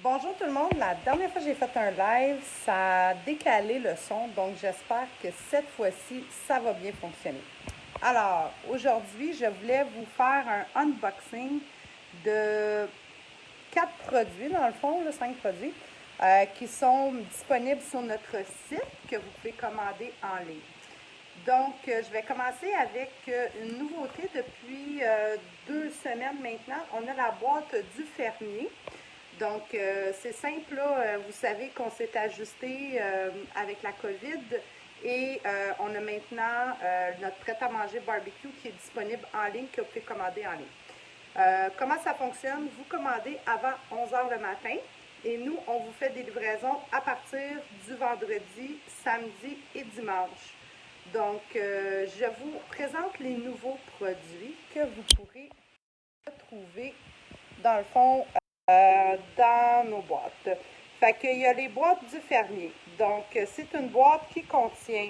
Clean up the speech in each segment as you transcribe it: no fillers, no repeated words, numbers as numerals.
Bonjour tout le monde, la dernière fois que j'ai fait un live, ça a décalé le son, donc j'espère que cette fois-ci, ça va bien fonctionner. Alors, aujourd'hui, je voulais vous faire un unboxing de 4 produits, dans le fond, 5 produits, qui sont disponibles sur notre site, que vous pouvez commander en ligne. Donc, je vais commencer avec une nouveauté depuis 2 semaines maintenant. On a la boîte du fermier. Donc, c'est simple, là, vous savez qu'on s'est ajusté avec la COVID et on a maintenant notre prêt-à-manger barbecue qui est disponible en ligne, que vous pouvez commander en ligne. Comment ça fonctionne? Vous commandez avant 11 h le matin et nous, on vous fait des livraisons à partir du vendredi, samedi et dimanche. Donc, je vous présente les nouveaux produits que vous pourrez retrouver dans le fond dans nos boîtes. Fait qu'il y a les boîtes du fermier. Donc, c'est une boîte qui contient,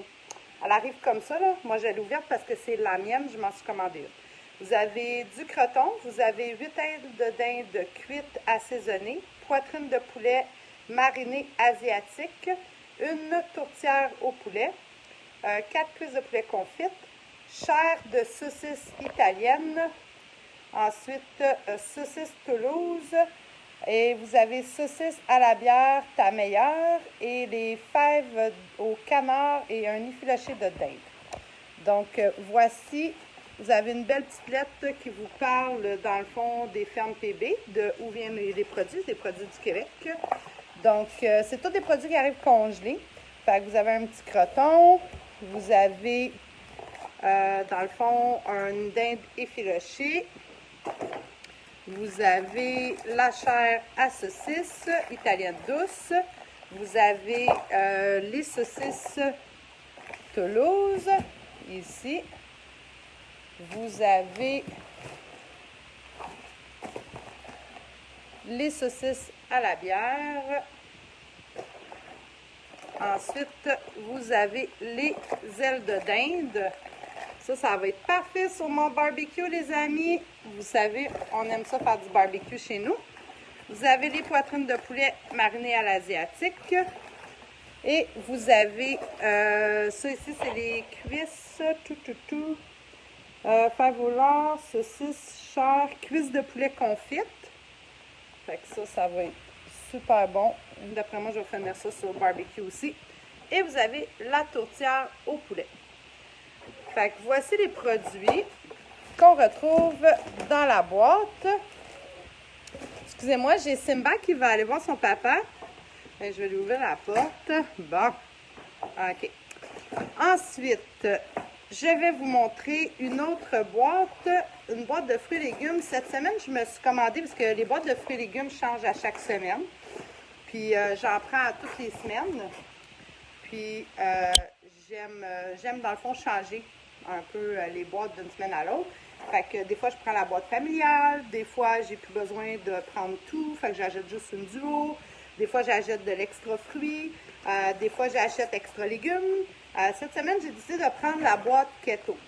elle arrive comme ça, là. Moi, je l'ai ouverte parce que c'est la mienne, je m'en suis commandée une. Vous avez du croton, vous avez 8 ailes de dinde cuites assaisonnées, poitrine de poulet marinée asiatique, une tourtière au poulet, 4 cuisses de poulet confites, chair de saucisse italienne, ensuite saucisse Toulouse, et vous avez saucisse à la bière, ta meilleure, et les fèves au canard et un effiloché de dinde. Donc, voici, vous avez une belle petite lettre qui vous parle, dans le fond, des fermes PB, de où viennent les produits, des produits du Québec. Donc, c'est tous des produits qui arrivent congelés. Fait que vous avez un petit croton, vous avez, dans le fond, une dinde effilochée. Vous avez la chair à saucisse italienne douce. Vous avez les saucisses Toulouse, ici. Vous avez les saucisses à la bière. Ensuite, vous avez les ailes de dinde. Ça va être parfait sur mon barbecue, les amis. Vous savez, on aime ça faire du barbecue chez nous. Vous avez les poitrines de poulet marinées à l'asiatique. Et vous avez, ça ici, c'est les cuisses, fèves au lard, saucisses, chair, cuisses de poulet confites. Fait que ça va être super bon. D'après moi, je vais finir ça sur le barbecue aussi. Et vous avez la tourtière au poulet. Fait que voici les produits qu'on retrouve dans la boîte. Excusez-moi, j'ai Simba qui va aller voir son papa. Et je vais lui ouvrir la porte. Bon. OK. Ensuite, je vais vous montrer une autre boîte, une boîte de fruits et légumes. Cette semaine, je me suis commandée parce que les boîtes de fruits et légumes changent à chaque semaine. Puis, j'en prends à toutes les semaines. Puis, j'aime dans le fond changer un peu les boîtes d'une semaine à l'autre. Fait que des fois, je prends la boîte familiale. Des fois, j'ai plus besoin de prendre tout. Fait que j'achète juste une duo. Des fois, j'achète de l'extra fruits. Des fois, j'achète extra légumes. Cette semaine, j'ai décidé de prendre la boîte keto.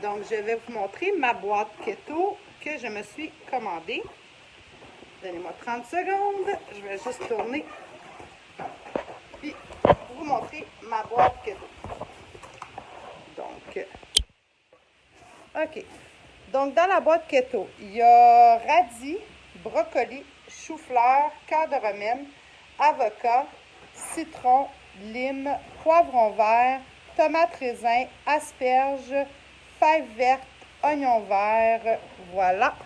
Donc, je vais vous montrer ma boîte keto que je me suis commandée. Donnez-moi 30 secondes. Je vais juste tourner. Puis, vous montrer ma boîte keto. Donc, OK. Donc, dans la boîte keto, il y a radis, brocoli, chou-fleur, cœur de romaine, avocat, citron, lime, poivron vert, tomate raisin, asperges, fèves vertes, oignons verts. Voilà.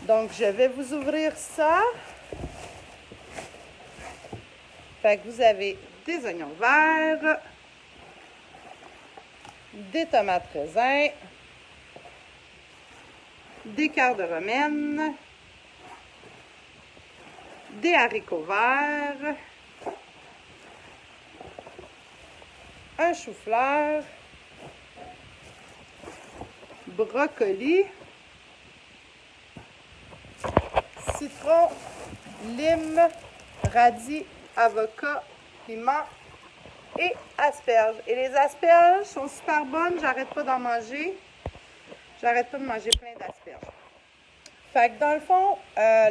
Donc, je vais vous ouvrir ça. Fait que vous avez des oignons verts, des tomates raisins, des cœurs de romaine, des haricots verts, un chou-fleur, brocoli, citron, lime, radis, avocat, piment et asperges. Et les asperges sont super bonnes, j'arrête pas d'en manger. J'arrête pas de manger plein d'asperges. Fait que dans le fond,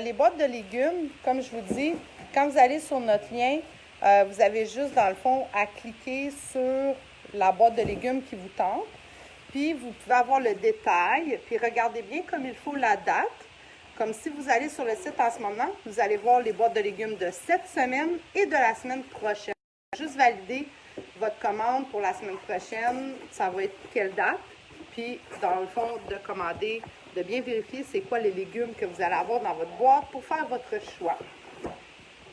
les boîtes de légumes, comme je vous dis, quand vous allez sur notre lien, vous avez juste dans le fond à cliquer sur la boîte de légumes qui vous tente. Puis vous pouvez avoir le détail, puis regardez bien comme il faut la date. Comme si vous allez sur le site en ce moment, vous allez voir les boîtes de légumes de cette semaine et de la semaine prochaine. Juste valider votre commande pour la semaine prochaine, ça va être quelle date. Puis dans le fond, de commander, de bien vérifier c'est quoi les légumes que vous allez avoir dans votre boîte pour faire votre choix.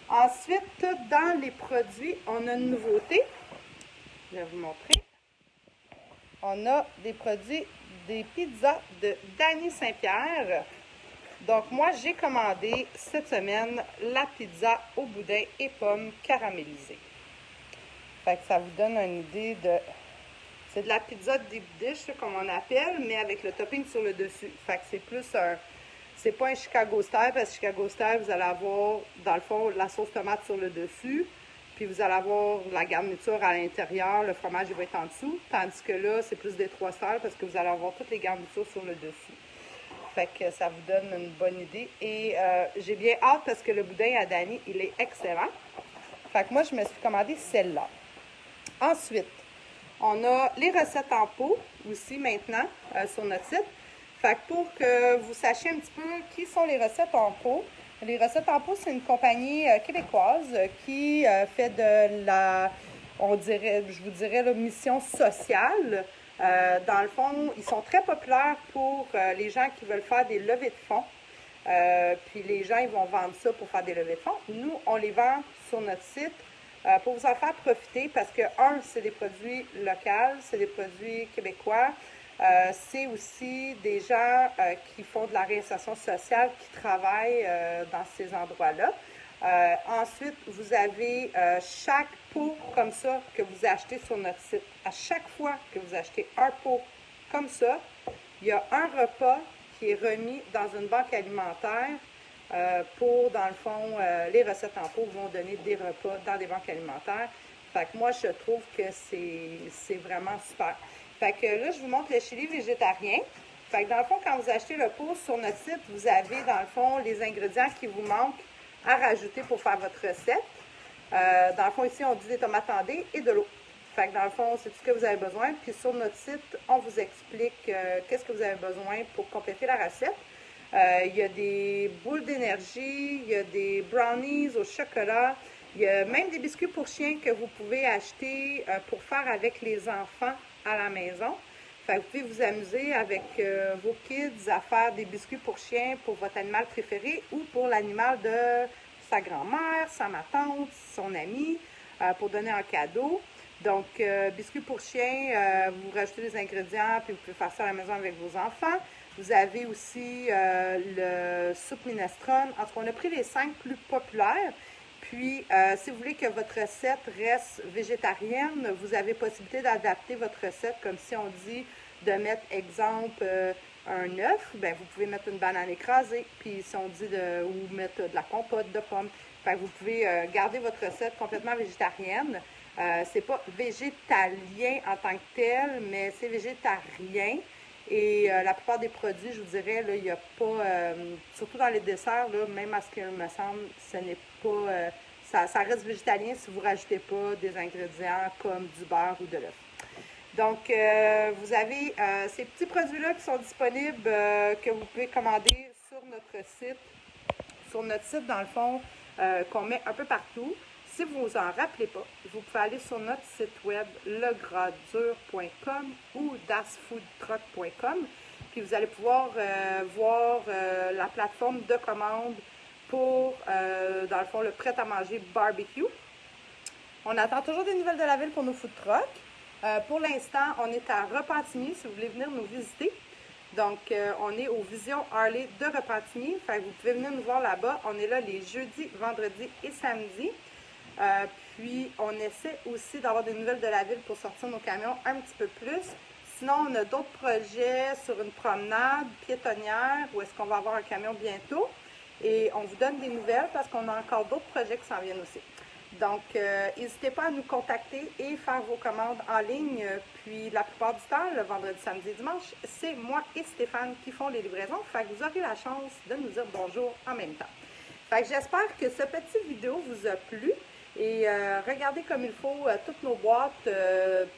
Ensuite, dans les produits, on a une nouveauté. Je vais vous montrer. On a des produits, des pizzas de Dany Saint-Pierre. Donc, moi, j'ai commandé cette semaine la pizza au boudin et pommes caramélisées. Fait que ça vous donne une idée de... C'est de la pizza deep dish, comme on appelle, mais avec le topping sur le dessus. Fait que c'est plus un... C'est pas un Chicago style, parce que Chicago style, vous allez avoir, dans le fond, la sauce tomate sur le dessus. Puis vous allez avoir la garniture à l'intérieur, le fromage il va être en dessous. Tandis que là, c'est plus des trois styles parce que vous allez avoir toutes les garnitures sur le dessus. Fait que ça vous donne une bonne idée. Et j'ai bien hâte parce que le boudin à Dany, il est excellent. Fait que moi, je me suis commandé celle-là. Ensuite, on a les recettes en pot aussi maintenant sur notre site. Fait que pour que vous sachiez un petit peu qui sont les recettes en pot, les recettes en pot, c'est une compagnie québécoise qui fait de la, on dirait, je vous dirais, la mission sociale. Dans le fond, ils sont très populaires pour les gens qui veulent faire des levées de fonds. Puis les gens, ils vont vendre ça pour faire des levées de fonds. Nous, on les vend sur notre site pour vous en faire profiter parce que, un, c'est des produits locaux, c'est des produits québécois. C'est aussi des gens qui font de la réinsertion sociale, qui travaillent dans ces endroits-là. Ensuite, vous avez chaque pot comme ça que vous achetez sur notre site. À chaque fois que vous achetez un pot comme ça, il y a un repas qui est remis dans une banque alimentaire pour, dans le fond, les recettes en pot vont donner des repas dans des banques alimentaires. Fait que moi, je trouve que c'est vraiment super. Fait que là, je vous montre le chili végétarien. Fait que dans le fond, quand vous achetez le pot sur notre site, vous avez, dans le fond, les ingrédients qui vous manquent à rajouter pour faire votre recette. Dans le fond, ici, on dit des tomates tendées et de l'eau. Fait que dans le fond, c'est tout ce que vous avez besoin. Puis sur notre site, on vous explique qu'est-ce que vous avez besoin pour compléter la recette. Il y a des boules d'énergie, il y a des brownies au chocolat, il y a même des biscuits pour chiens que vous pouvez acheter pour faire avec les enfants à la maison. Fait que vous pouvez vous amuser avec vos kids à faire des biscuits pour chiens pour votre animal préféré ou pour l'animal de sa grand-mère, sa tante, son ami, pour donner un cadeau. Donc, biscuits pour chiens, vous rajoutez les ingrédients puis vous pouvez faire ça à la maison avec vos enfants. Vous avez aussi le soupe minestrone. En tout cas, on a pris les 5 plus populaires. Puis, si vous voulez que votre recette reste végétarienne, vous avez possibilité d'adapter votre recette, comme si on dit de mettre, exemple, un œuf, bien, vous pouvez mettre une banane écrasée, puis si on dit ou mettre de la compote de pommes, fait que vous pouvez garder votre recette complètement végétarienne. C'est pas végétalien en tant que tel, mais c'est végétarien. Et la plupart des produits, je vous dirais, là, il n'y a pas, surtout dans les desserts, là, même à ce qu'il me semble, ce n'est pas, ça reste végétalien si vous ne rajoutez pas des ingrédients comme du beurre ou de l'œuf. Donc, vous avez ces petits produits-là qui sont disponibles, que vous pouvez commander sur notre site. Sur notre site, dans le fond, qu'on met un peu partout. Si vous vous en rappelez pas, vous pouvez aller sur notre site web legraddur.com ou dasfoodtruck.com. Puis vous allez pouvoir voir la plateforme de commande pour, dans le fond, le prêt-à-manger barbecue. On attend toujours des nouvelles de la ville pour nos food trucks. Pour l'instant, on est à Repentigny, si vous voulez venir nous visiter. Donc, on est au Vision Harley de Repentigny. Fait que vous pouvez venir nous voir là-bas. On est là les jeudis, vendredis et samedis. Puis, on essaie aussi d'avoir des nouvelles de la ville pour sortir nos camions un petit peu plus. Sinon, on a d'autres projets sur une promenade piétonnière où est-ce qu'on va avoir un camion bientôt. Et on vous donne des nouvelles parce qu'on a encore d'autres projets qui s'en viennent aussi. Donc, n'hésitez pas à nous contacter et faire vos commandes en ligne. Puis, la plupart du temps, le vendredi, samedi et dimanche, c'est moi et Stéphane qui font les livraisons. Fait que vous aurez la chance de nous dire bonjour en même temps. Fait que j'espère que ce petit vidéo vous a plu. Et regardez comme il faut toutes nos boîtes.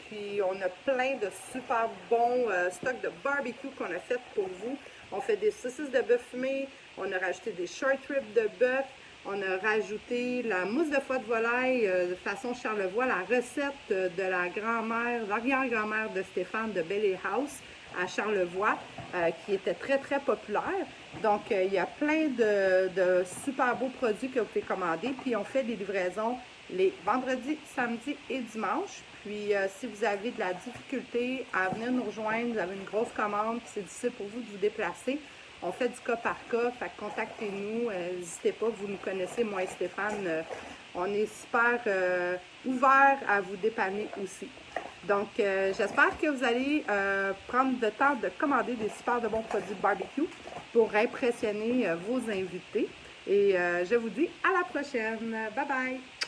Puis, on a plein de super bons stocks de barbecue qu'on a fait pour vous. On fait des saucisses de bœuf fumé. On a rajouté des short ribs de bœuf. On a rajouté la mousse de foie de volaille de façon Charlevoix, la recette de la grand-mère, l'arrière-grand-mère de Stéphane de Belly House à Charlevoix, qui était très, très populaire. Donc, il y a plein de super beaux produits que vous pouvez commander. Puis, on fait des livraisons les vendredis, samedis et dimanches. Puis, si vous avez de la difficulté à venir nous rejoindre, vous avez une grosse commande, puis c'est difficile pour vous de vous déplacer, on fait du cas par cas, fait que contactez-nous, n'hésitez pas, vous nous connaissez, moi et Stéphane, on est super ouverts à vous dépanner aussi. Donc, j'espère que vous allez prendre le temps de commander des super de bons produits de barbecue pour impressionner vos invités. Et je vous dis à la prochaine. Bye bye!